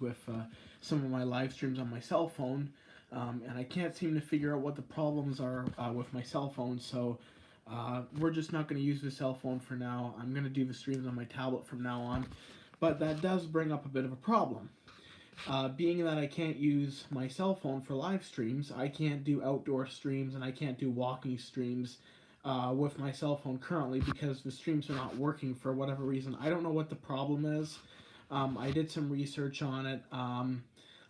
with some of my live streams on my cell phone, and I can't seem to figure out what the problems are with my cell phone. So we're just not going to use the cell phone for now. I'm going to do the streams on my tablet from now on. But that does bring up a bit of a problem. Being that I can't use my cell phone for live streams, I can't do outdoor streams and I can't do walking streams with my cell phone currently because the streams are not working for whatever reason. I don't know what the problem is. I did some research on it.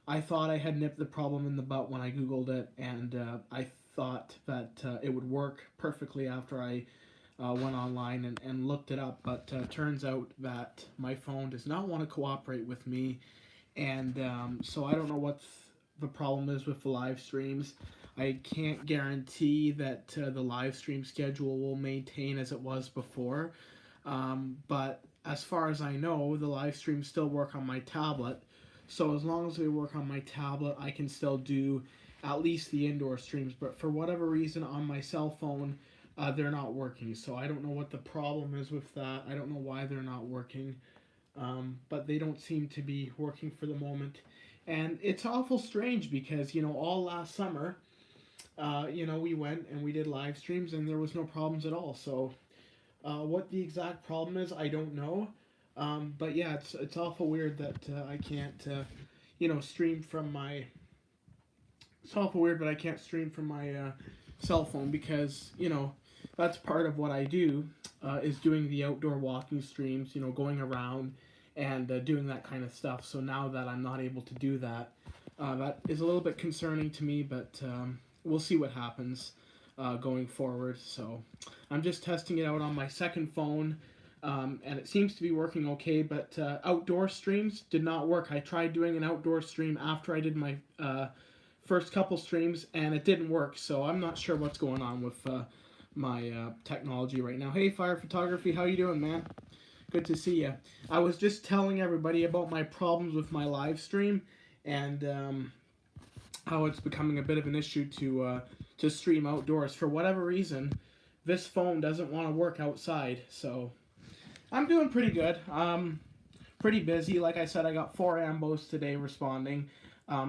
I thought I had nipped the problem in the butt when I Googled it, and I thought that it would work perfectly after I went online and looked it up, but turns out that my phone does not want to cooperate with me, and so I don't know what the problem is with the live streams. I can't guarantee that the live stream schedule will maintain as it was before, but as far as I know, the live streams still work on my tablet. So as long as they work on my tablet, I can still do at least the indoor streams. But for whatever reason, on my cell phone, they're not working. So I don't know what the problem is with that. I don't know why they're not working. But they don't seem to be working for the moment. And it's awful strange because, all last summer, we went and we did live streams and there was no problems at all. So what the exact problem is, I don't know. But yeah, it's awful weird that I can't, stream from my. It's awful weird that I can't stream from my cell phone because that's part of what I do is doing the outdoor walking streams. Going around and doing that kind of stuff. So now that I'm not able to do that, that is a little bit concerning to me. But we'll see what happens going forward. So I'm just testing it out on my second phone. And it seems to be working okay, but outdoor streams did not work. I tried doing an outdoor stream after I did my first couple streams, and it didn't work, so I'm not sure what's going on with my technology right now. Hey, Fire Photography, how you doing, man? Good to see you. I was just telling everybody about my problems with my live stream, and how it's becoming a bit of an issue to stream outdoors. For whatever reason, this phone doesn't want to work outside, so I'm doing pretty good. Pretty busy. Like I said, I got 4 ambos today responding,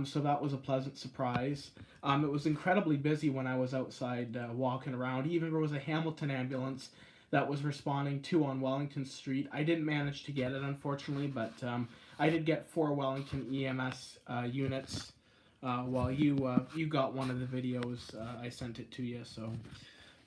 so that was a pleasant surprise. It was incredibly busy when I was outside walking around. Even there was a Hamilton ambulance that was responding to on Wellington Street. I didn't manage to get it, unfortunately, but I did get 4 Wellington EMS units. While you got one of the videos, I sent it to you, so.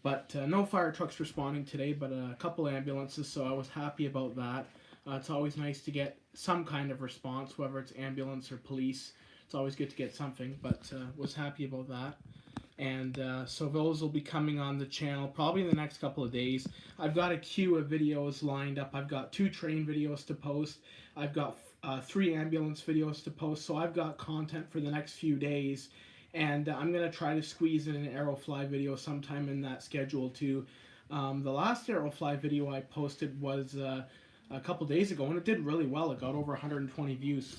But no fire trucks responding today, but a couple ambulances, so I was happy about that. It's always nice to get some kind of response, whether it's ambulance or police. It's always good to get something, but was happy about that. And so those will be coming on the channel probably in the next couple of days. I've got a queue of videos lined up. I've got 2 train videos to post. I've got 3 ambulance videos to post, so I've got content for the next few days. And I'm going to try to squeeze in an Aerofly video sometime in that schedule too. The last Aerofly video I posted was a couple days ago, and it did really well. It got over 120 views,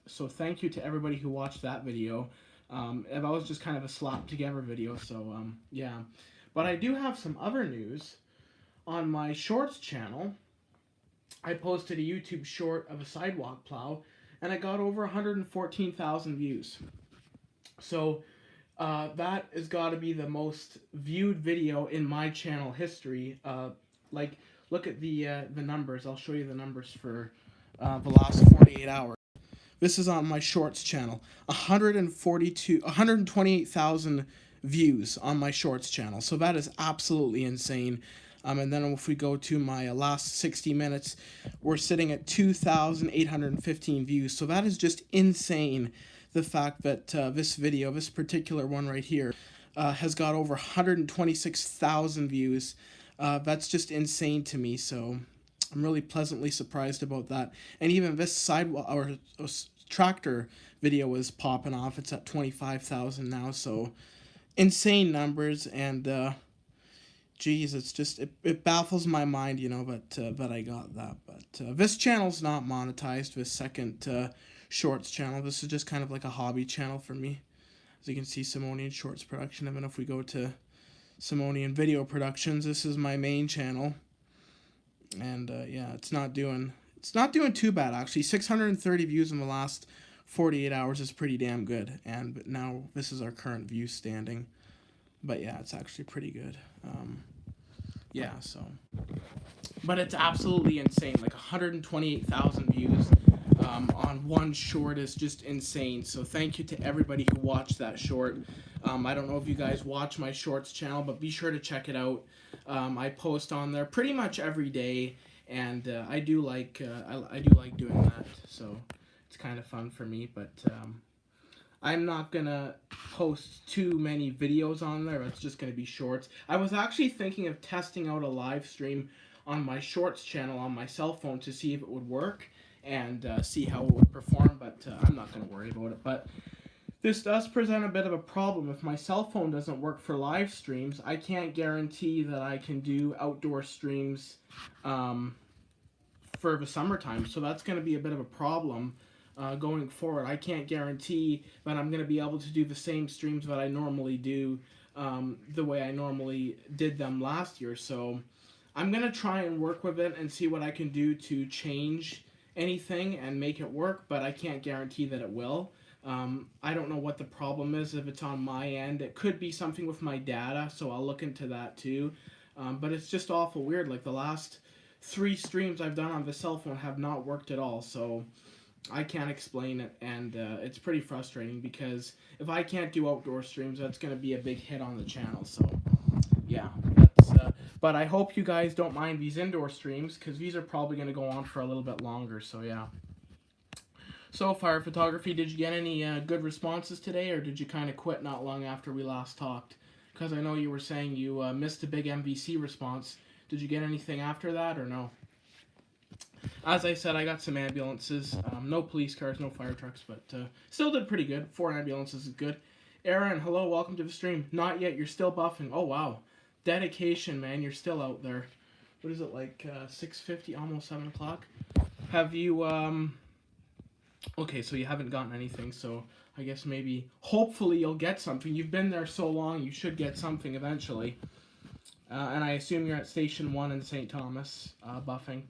so thank you to everybody who watched that video. That was just kind of a slap together video, so yeah. But I do have some other news. On my Shorts channel, I posted a YouTube short of a sidewalk plow, and it got over 114,000 views. So that has got to be the most viewed video in my channel history. Look at the numbers. I'll show you the numbers for the last 48 hours. This is on my Shorts channel. 128,000 views on my Shorts channel. So that is absolutely insane. And then if we go to my last 60 minutes, we're sitting at 2,815 views. So that is just insane. The fact that this video, this particular one right here, has got over 126,000 views. That's just insane to me, so I'm really pleasantly surprised about that. And even this sidewalk or tractor video is popping off. It's at 25,000 now, so insane numbers. And geez, it's just it baffles my mind, that I got that. But this channel's not monetized. This second Shorts channel. This is just kind of like a hobby channel for me. As you can see, Simonian Shorts Production. And then if we go to Simonian Video Productions, this is my main channel. And yeah, it's not doing too bad actually. 630 views in the last 48 hours is pretty damn good. And now this is our current view standing. But yeah, it's actually pretty good. Yeah, so. But it's absolutely insane. Like 128,000 views on one short is just insane. So thank you to everybody who watched that short. I don't know if you guys watch my shorts channel, but be sure to check it out. I post on there pretty much every day, and I do like doing that. So it's kind of fun for me. But I'm not gonna post too many videos on there. It's just gonna be shorts. I was actually thinking of testing out a live stream on my shorts channel on my cell phone to see if it would work and see how it would perform, but I'm not gonna worry about it. But this does present a bit of a problem. If my cell phone doesn't work for live streams, I can't guarantee that I can do outdoor streams for the summertime. So that's going to be a bit of a problem going forward. I can't guarantee that I'm going to be able to do the same streams that I normally do the way I normally did them last year. So I'm going to try and work with it and see what I can do to change anything and make it work, but I can't guarantee that it will. I don't know what the problem is, if it's on my end. It could be something with my data, so I'll look into that too. But it's just awful weird. Like the last 3 streams I've done on the cell phone have not worked at all, so I can't explain it, and it's pretty frustrating because if I can't do outdoor streams, that's going to be a big hit on the channel. So yeah, but I hope you guys don't mind these indoor streams, because these are probably going to go on for a little bit longer, so yeah. So, Fire Photography, did you get any good responses today, or did you kind of quit not long after we last talked? Because I know you were saying you missed a big MVC response. Did you get anything after that, or no? As I said, I got some ambulances. No police cars, no fire trucks, but still did pretty good. 4 ambulances is good. Aaron, hello, welcome to the stream. Not yet, you're still buffing. Oh, wow. Dedication, man, you're still out there. What is it, like 6:50, almost 7 o'clock? Have you, okay, so you haven't gotten anything, so I guess maybe, hopefully you'll get something. You've been there so long, you should get something eventually. And I assume you're at Station 1 in St. Thomas, buffing.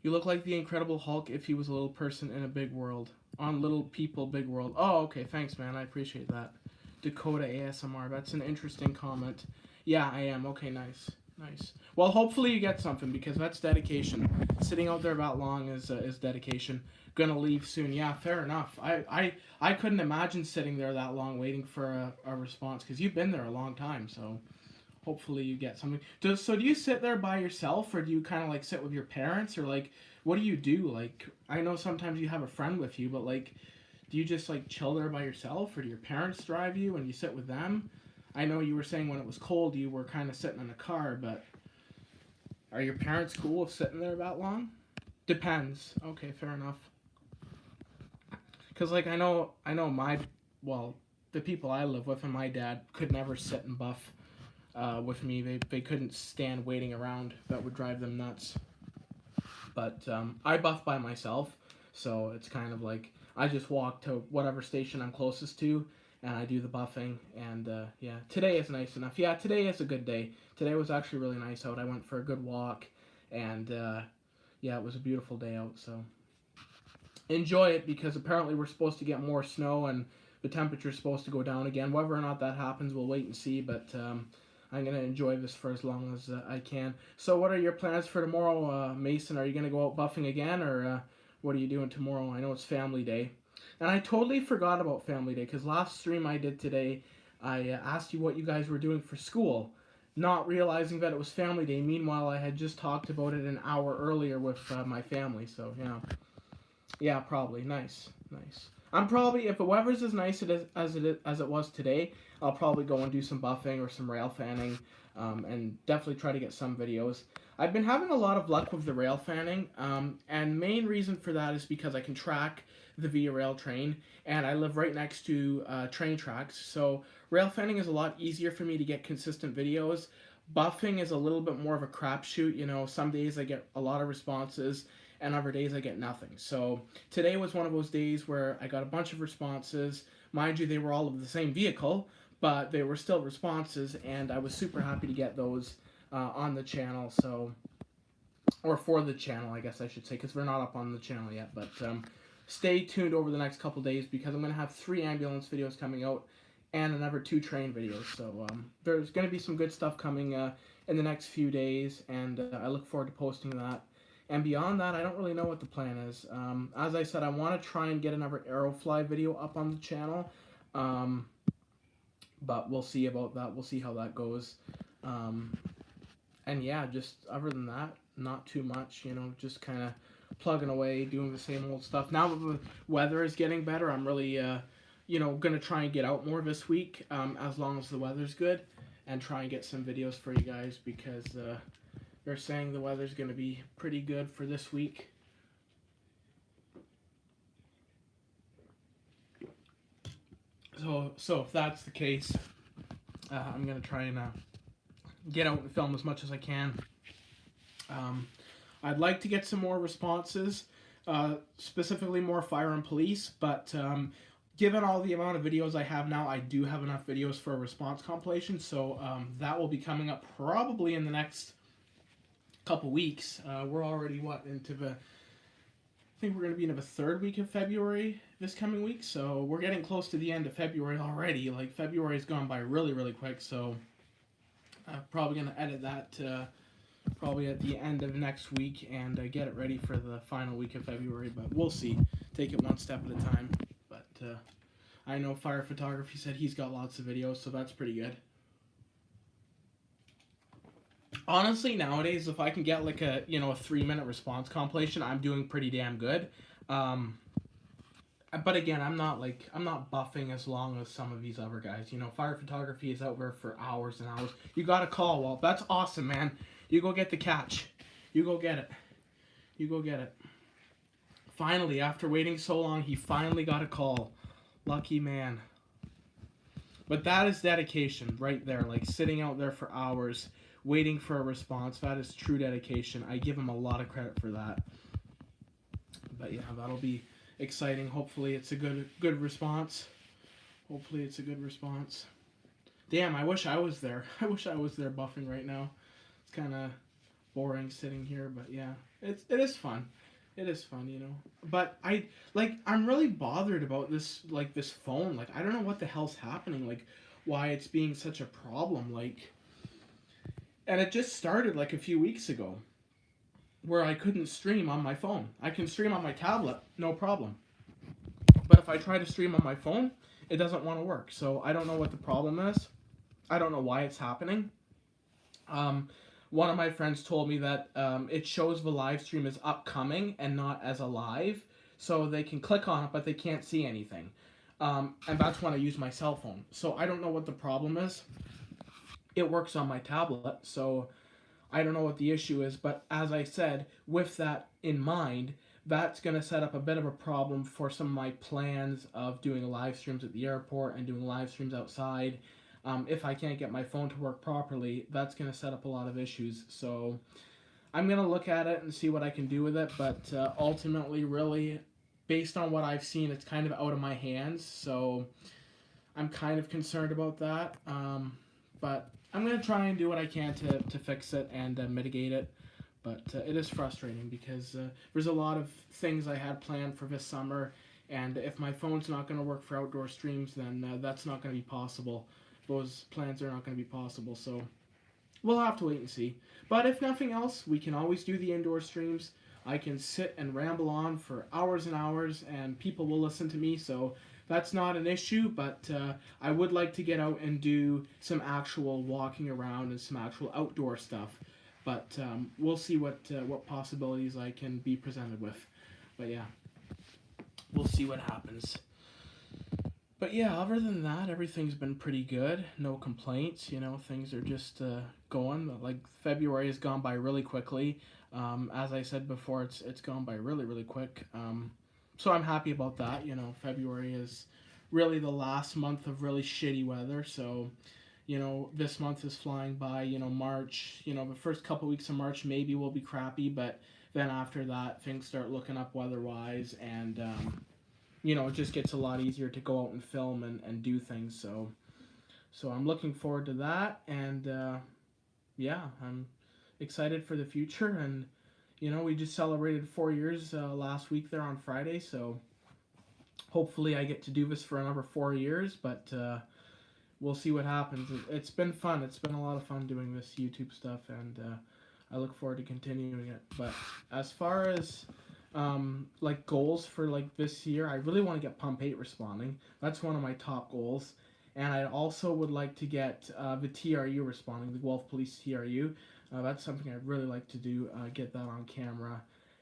You look like the Incredible Hulk if he was a little person in a big world. On Little People, Big World. Oh, okay, thanks, man, I appreciate that. Dakota ASMR, that's an interesting comment. Yeah, I am. Okay, nice. Nice. Well, hopefully you get something, because that's dedication. Sitting out there that long is dedication. Gonna leave soon. Yeah, fair enough. I couldn't imagine sitting there that long waiting for a response, because you've been there a long time, so hopefully you get something. So do you sit there by yourself, or do you kind of like sit with your parents, or like what do you do? Like, I know sometimes you have a friend with you, but like, do you just like chill there by yourself, or do your parents drive you and you sit with them? I know you were saying when it was cold you were kind of sitting in a car, but are your parents cool with sitting there that long? Depends. Okay, fair enough. Because like I know the people I live with and my dad could never sit and buff with me. They couldn't stand waiting around. That would drive them nuts. But I buff by myself, so it's kind of like I just walk to whatever station I'm closest to, and I do the buffing, and yeah, today is nice enough. Yeah, today is a good day. Today was actually really nice out. I went for a good walk, and yeah, it was a beautiful day out, so enjoy it, because apparently we're supposed to get more snow, and the temperature's supposed to go down again. Whether or not that happens, we'll wait and see, but I'm going to enjoy this for as long as I can. So what are your plans for tomorrow, Mason? Are you going to go out buffing again, or what are you doing tomorrow? I know it's Family Day. And I totally forgot about Family Day, because last stream I did today, I asked you what you guys were doing for school, not realizing that it was Family Day. Meanwhile, I had just talked about it an hour earlier with my family, so yeah. Yeah, probably. Nice. I'm probably, if the weather's as nice as it was today, I'll probably go and do some buffing or some rail fanning, and definitely try to get some videos. I've been having a lot of luck with the rail fanning, and main reason for that is because I can track the Via Rail train, and I live right next to train tracks, so rail fanning is a lot easier for me to get consistent videos. Buffing is a little bit more of a crapshoot. You know, some days I get a lot of responses, and other days I get nothing. So today was one of those days where I got a bunch of responses. Mind you, they were all of the same vehicle, but they were still responses, and I was super happy to get those on the channel. So, or for the channel, I guess I should say, because we're not up on the channel yet. But stay tuned over the next couple days because I'm going to have 3 ambulance videos coming out and another 2 train videos. So there's going to be some good stuff coming in the next few days, and I look forward to posting that. And beyond that, I don't really know what the plan is. As I said, I want to try and get another Aerofly video up on the channel, but we'll see about that. We'll see how that goes. And yeah, just other than that, not too much, you know, just kind of plugging away, doing the same old stuff. Now that the weather is getting better, I'm really, you know, going to try and get out more this week, as long as the weather's good, and try and get some videos for you guys, because they're saying the weather's going to be pretty good for this week. So if that's the case, I'm going to try and get out and film as much as I can. I'd like to get some more responses, specifically more fire and police, but given all the amount of videos I have now, I do have enough videos for a response compilation, so that will be coming up probably in the next couple weeks. We're already, into the... I think we're going to be into the 3rd week of February this coming week, so we're getting close to the end of February already. Like, February's gone by really, really quick, so I'm probably going to edit that probably at the end of next week and get it ready for the final week of February, but we'll see. Take it one step at a time. But I know Fire Photography said he's got lots of videos, so that's pretty good. Honestly, nowadays, if I can get like a 3-minute response compilation, I'm doing pretty damn good. But again, I'm not buffing as long as some of these other guys. You know, Fire Photography is out there for hours and hours. You got a call, Walt. That's awesome, man. You go get the catch. You go get it. You go get it. Finally, after waiting so long, he finally got a call. Lucky man. But that is dedication right there. Like, sitting out there for hours, waiting for a response. That is true dedication. I give him a lot of credit for that. But yeah, that'll be exciting. Hopefully it's a good response. Hopefully it's a good response. Damn, I wish I was there. I wish I was there buffing right now. It's kind of boring sitting here, but yeah, it is fun. It is fun, you know. But I'm really bothered about this phone. Like, I don't know what the hell's happening. Like, why it's being such a problem. Like, and it just started like a few weeks ago, where I couldn't stream on my phone. I can stream on my tablet, no problem. But if I try to stream on my phone, it doesn't want to work. So I don't know what the problem is. I don't know why it's happening. One of my friends told me that it shows the live stream as upcoming and not as a live. So they can click on it, but they can't see anything. And that's when I use my cell phone. So I don't know what the problem is. It works on my tablet, so I don't know what the issue is, but as I said, with that in mind, that's going to set up a bit of a problem for some of my plans of doing live streams at the airport and doing live streams outside. If I can't get my phone to work properly, that's going to set up a lot of issues. So I'm going to look at it and see what I can do with it, but ultimately, really, based on what I've seen, it's kind of out of my hands, so I'm kind of concerned about that. But I'm going to try and do what I can to fix it and mitigate it. But it is frustrating because there's a lot of things I had planned for this summer, and if my phone's not going to work for outdoor streams, then that's not going to be possible. Those plans are not going to be possible, so we'll have to wait and see. But if nothing else, we can always do the indoor streams. I can sit and ramble on for hours and hours, and people will listen to me, so that's not an issue, but I would like to get out and do some actual walking around and some actual outdoor stuff. But we'll see what possibilities I can be presented with. But yeah, we'll see what happens. But yeah, other than that, everything's been pretty good. No complaints, you know, things are just going. Like, February has gone by really quickly. As I said before, it's gone by really, really quick. So I'm happy about that. You know, February is really the last month of really shitty weather. So, you know, this month is flying by. You know, March, you know, the first couple weeks of March maybe will be crappy, but then after that, things start looking up weather-wise, and, you know, it just gets a lot easier to go out and film and do things. So I'm looking forward to that, and, yeah, I'm excited for the future, and, you know, we just celebrated 4 years last week there on Friday, so Hopefully I get to do this for another 4 years, but we'll see what happens. It's been fun. It's been a lot of fun doing this YouTube stuff, and I look forward to continuing it. But as far as like goals for like this year, I really want to get Pump 8 responding. That's one of my top goals. And I also would like to get the TRU responding, the Guelph Police TRU. That's something I'd really like to do, get that on camera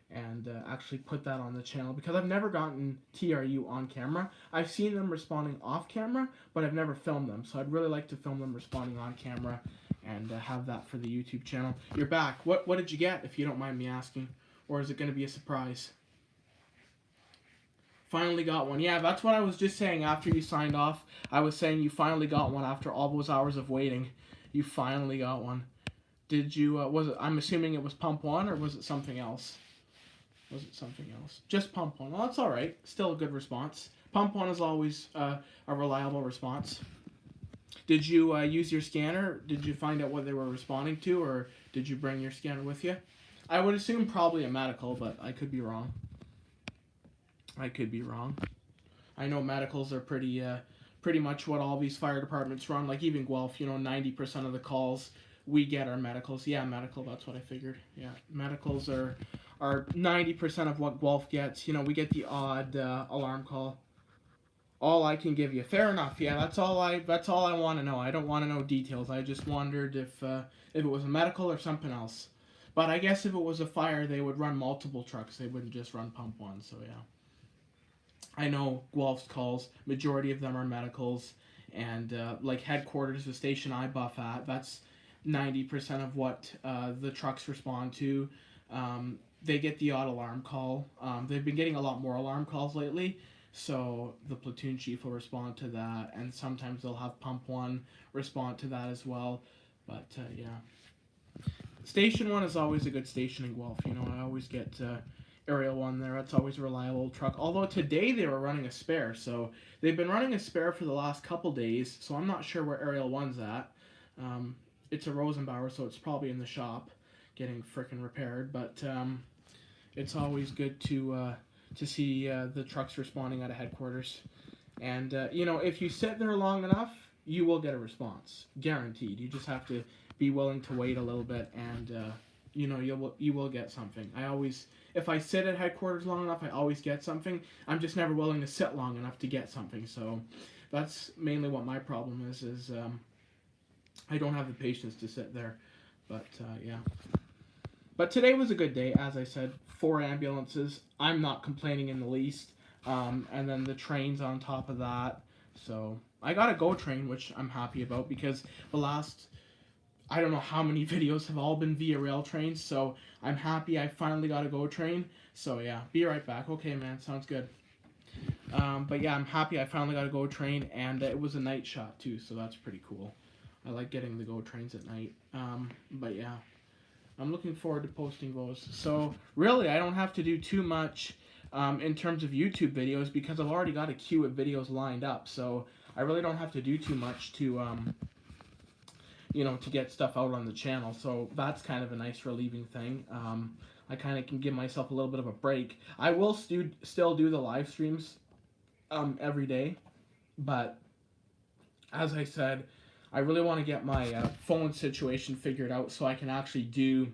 and actually put that on the channel, because I've never gotten TRU on camera. I've seen them responding off camera, but I've never filmed them. So I'd really like to film them responding on camera and have that for the YouTube channel. You're back. What did you get, if you don't mind me asking? Or is it going to be a surprise? Finally got one. Yeah, that's what I was just saying after you signed off. I was saying you finally got one after all those hours of waiting. You finally got one. Did you, was it, I'm assuming it was Pump 1, or was it something else? Was it something else? Just Pump 1. Well, that's alright. Still a good response. Pump 1 is always a reliable response. Did you use your scanner? Did you find out what they were responding to, or did you bring your scanner with you? I would assume probably a medical, but I could be wrong. I could be wrong. I know medicals are pretty much what all these fire departments run. Like even Guelph, 90% of the calls we get are medicals. Yeah, medical, that's what I figured. Yeah, medicals are 90% of what Guelph gets. We get the odd alarm call. All I can give you. Fair enough. Yeah, that's all I want to know. I don't want to know details. I just wondered if it was a medical or something else. But I guess if it was a fire, they would run multiple trucks. They wouldn't just run Pump 1. So yeah. I know Guelph's calls, majority of them are medicals, and like headquarters, the station I buff at, that's 90% of what the trucks respond to. They get the odd alarm call. They've been getting a lot more alarm calls lately, so the platoon chief will respond to that, and sometimes they'll have Pump 1 respond to that as well. But yeah, Station 1 is always a good station in Guelph. I always get Aerial 1 there. That's always a reliable truck. Although today they were running a spare, so they've been running a spare for the last couple days, so I'm not sure where Aerial 1's at. It's a Rosenbauer, so it's probably in the shop getting frickin' repaired, but it's always good to see the trucks responding out of headquarters. And if you sit there long enough, you will get a response, guaranteed. You just have to be willing to wait a little bit, and you will get something. If I sit at headquarters long enough, I always get something. I'm just never willing to sit long enough to get something. So that's mainly what my problem is I don't have the patience to sit there. But yeah. But today was a good day, as I said. 4 ambulances. I'm not complaining in the least. And then the trains on top of that. So I got a GO train, which I'm happy about, because the last, I don't know how many videos have all been via rail trains, so I'm happy I finally got a GO train. So yeah, be right back. Okay, man, sounds good. But yeah, I'm happy I finally got a GO train, and it was a night shot too, so that's pretty cool. I like getting the GO trains at night. But yeah, I'm looking forward to posting those. So really, I don't have to do too much in terms of YouTube videos, because I've already got a queue of videos lined up. So I really don't have to do too much to to get stuff out on the channel. So that's kind of a nice relieving thing. I kind of can give myself a little bit of a break. I will still do the live streams every day, but as I said, I really want to get my phone situation figured out so I can actually do,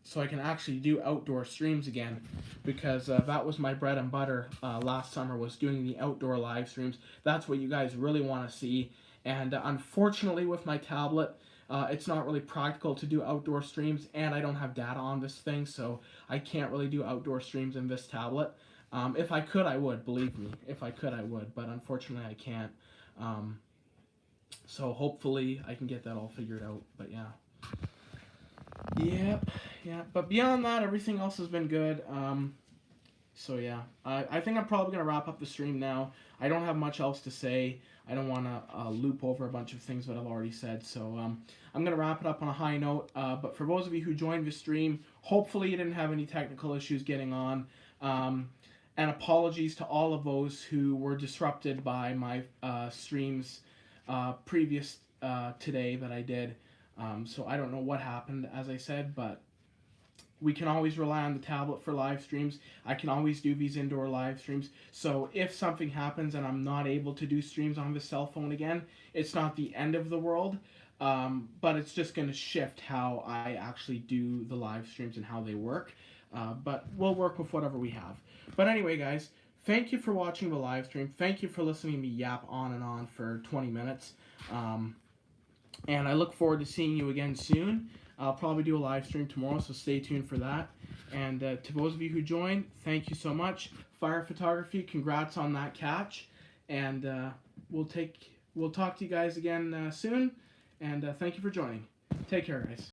so I can actually do outdoor streams again, because that was my bread and butter last summer, was doing the outdoor live streams. That's what you guys really want to see. And unfortunately with my tablet, it's not really practical to do outdoor streams, and I don't have data on this thing, so I can't really do outdoor streams in this tablet. If I could, I would, believe me. If I could, I would, but unfortunately I can't. So hopefully I can get that all figured out, but yeah. Yep, yeah, but beyond that, everything else has been good. So yeah, I think I'm probably going to wrap up the stream now. I don't have much else to say. I don't want to loop over a bunch of things that I've already said. So I'm going to wrap it up on a high note. But for those of you who joined the stream, hopefully you didn't have any technical issues getting on. And apologies to all of those who were disrupted by my streams previous today that I did. So I don't know what happened, as I said, but we can always rely on the tablet for live streams. I can always do these indoor live streams. So if something happens and I'm not able to do streams on the cell phone again, it's not the end of the world. But it's just going to shift how I actually do the live streams and how they work. But we'll work with whatever we have. But anyway, guys, thank you for watching the live stream. Thank you for listening to me yap on and on for 20 minutes. And I look forward to seeing you again soon. I'll probably do a live stream tomorrow, so stay tuned for that. And to those of you who joined, thank you so much. Fire Photography, congrats on that catch. And we'll talk to you guys again soon. And thank you for joining. Take care, guys.